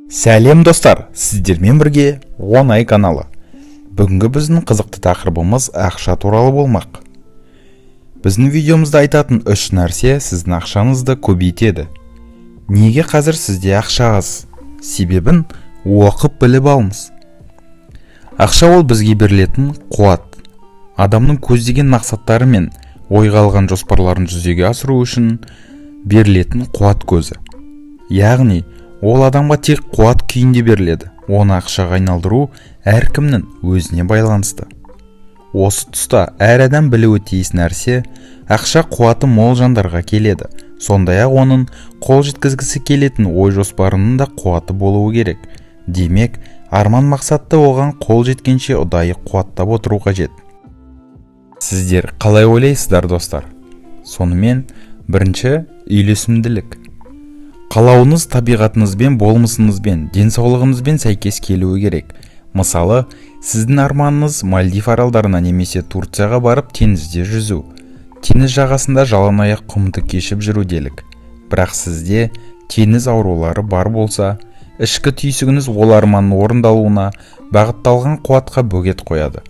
Сәлем достар, сіздермен бірге оңай каналы. Бүгінгі біздің қызықты тақырыбымыз ақша туралы болмақ. Біздің видеомызда айтатын үш нәрсе сіздің ақшаңызды көбейтеді. Неге қазір сізде ақша аз? Себебін оқып біліп алыңыз. Ақша ол бізге берілетін қуат. Адамның көздеген мақсаттары мен ойға алған жоспарларын жүзеге асыру үшін берілетін қуат көзі. Яғни ол адамға тек қуат күйінде беріледі. Оны ақшаға айналдыру әркімнің өзіне байланысты. Осы тұста әр адам білуі тиіс нәрсе, ақша қуаты мол жандарға келеді. Сондай-ақ оның қол жеткізгісі келетін ой жоспарының да қуаты болуы керек. Демек, арман мақсатты оған қол жеткенше ұдайы қуаттап отыру қажет. Сіздер қалай ойлайсыздар достар? Сонымен, бірінші үйлесімділік. Қалауыңыз табиғатыңызбен, болмысыңызбен, денсаулығыңызбен сәйкес келуі керек. Мысалы, сіздің арманыңыз Мальдив аралдарына немесе Турцияға барып теңізде жүзу. Теңіз жағасында жалаң аяқ құмды кешіп жүру делік. Бірақ сізде теңіз аурулары бар болса, ішкі түйсігіңіз ол арманның орындалуына бағытталған қуатқа бөгет қояды.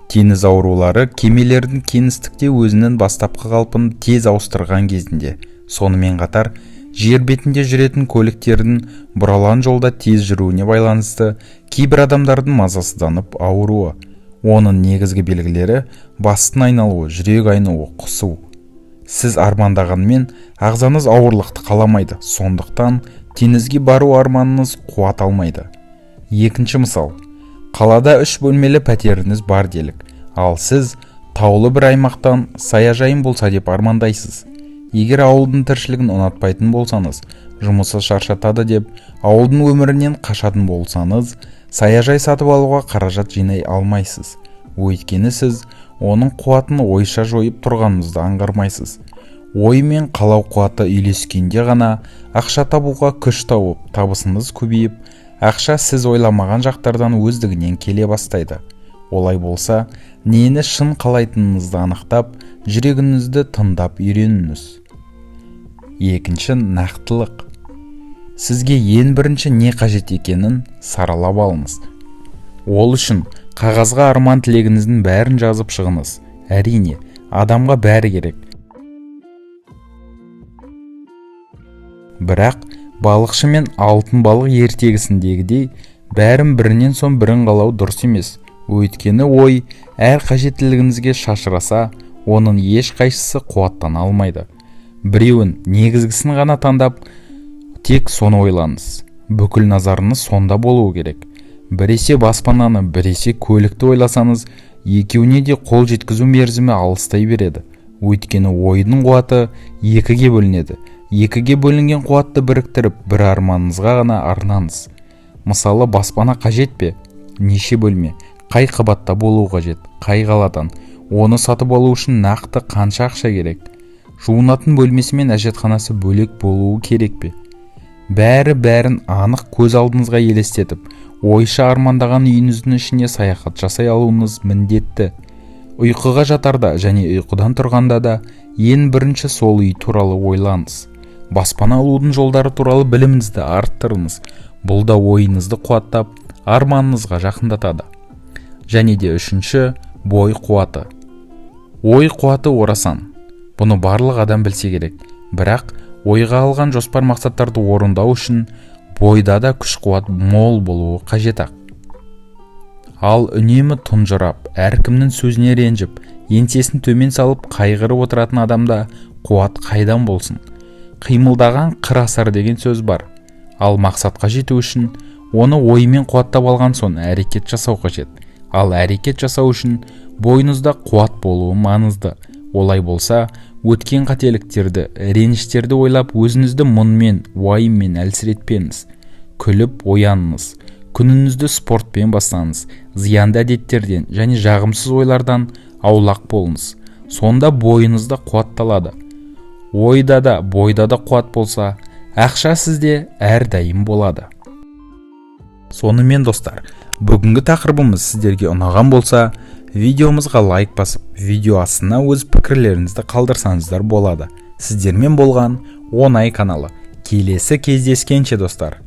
Теңіз аурулары кемелердің кеңістікте өзінің бастапқы қалпын тез ауыстырған кезінде, сонымен қатар жер бетінде жүретін көліктердің бұралған жолда тез жүруіне байланысты кейбір адамдардың мазасызданып ауруы. Оның негізгі белгілері бастың айналуы, жүрек айнуы, құсу. Сіз армандағанмен ағзаңыз ауырлықты қаламайды, сондықтан теңізге бару арманыңыз қуат алмайды. Екінші мысал. Қалада 3 бөлмелі пәтеріңіз бар делік, ал сіз таулы бір аймақтан саяжайым болса деп армандайсыз. Егер ауылдың тіршілігін ұнатпайтын болсаңыз, жұмысы шаршатады деп ауылдың өмірінен қашатын болсаңыз, саяжай сатып алуға қаражат жинай алмайсыз. Өйткені сіз оның қуатын ойша жойып тұрғаныңызды аңғармайсыз. Ой мен қалау қуаты үйлескенде ғана ақша табуға күш тауып, табысыңыз көбейіп, ақша сіз ойламаған жақтардан өздігінен келе бастайды. Олай болса, нені шын қалайтыныңызды анықтап, жүрегіңізді тыңдап үйреніңіз. Екінші, нақтылық. Сізге ең бірінші не қажет екенін саралап алыңыз. Ол үшін қағазға арман тілегіңіздің бәрін жазып шығыңыз. Әрине, адамға бәрі керек. Бірақ балықшы мен алтын балық ертегісіндегідей бәрін бірінен соң бірін қалау дұрыс емес. Өйткені ой әр қажеттілігіңізге шашыраса, оның еш қайсысы қуаттана алмайды. Біреуін негізгісін ғана таңдап, тек соны ойлаңыз. Бүкіл назарыңыз сонда болуы керек. Біресе баспананы, біресе көлікті ойласаңыз, екеуіне де қол жеткізу мерзімі алыстай береді. Өйткені ойдың қуаты екіге бөлінеді. Екіге бөлінген қуатты біріктіріп, бір арманыңызға ғана арнаңыз. Мысалы, баспана қажет пе? Неше бөлме? Қай қабатта болуы қажет? Қай қаладан? Оны сатып алу үшін нақты қанша ақша керек? Жуынатын бөлмесі мен әжетханасы бөлек болуы керек пе? Бәрін анық көз алдыңызға елестетіп, ойша армандаған үйіңіздің ішіне саяхат жасай алуыңыз міндетті. Ұйқыға жатарда және ұйқыдан тұрғанда да ең бірінші сол үй туралы ойлаңыз. Баспана алудың жолдары туралы біліміңізді арттырыңыз. Бұл да ойыңызды қуаттап, арманыңызға жақындатады. Және де үшінші, бой қуаты. Ой қуаты орасан. Бұны барлық адам білсе керек. Бірақ ойға алған жоспар мақсаттарды орындау үшін бойда да күш қуат мол болуы қажет-ақ. Ал үнемі тұнжырап, әркімнің сөзіне ренжіп, еңсесін төмен салып қайғырып отыратын адамда қуат қайдан болсын? Қимылдаған қыр асар деген сөз бар. Ал мақсатқа жету үшін оны оймен қуаттап алған соң әрекет жасау қажет. Ал әрекет жасау үшін бойыңызда қуат болуы маңызды. Олай болса, өткен қателіктерді, реніштерді ойлап өзіңізді мұңмен, уайыммен әлсіретпеңіз. Күліп ояныңыз. Күніңізді спортпен бастаңыз. Зиянды әдеттерден және жағымсыз ойлардан аулақ болыңыз. Сонда бойыңызда қуатталады. Ойда да, бойда да қуат болса, ақша сізде әрдайым болады. Сонымен достар, бүгінгі тақырыбымыз сіздерге ұнаған болса, видеомызға лайк басып, видео астына өз пікірлеріңізді қалдырсаңыздар болады. Сіздермен болған оңай каналы. Келесі кездескенше достар.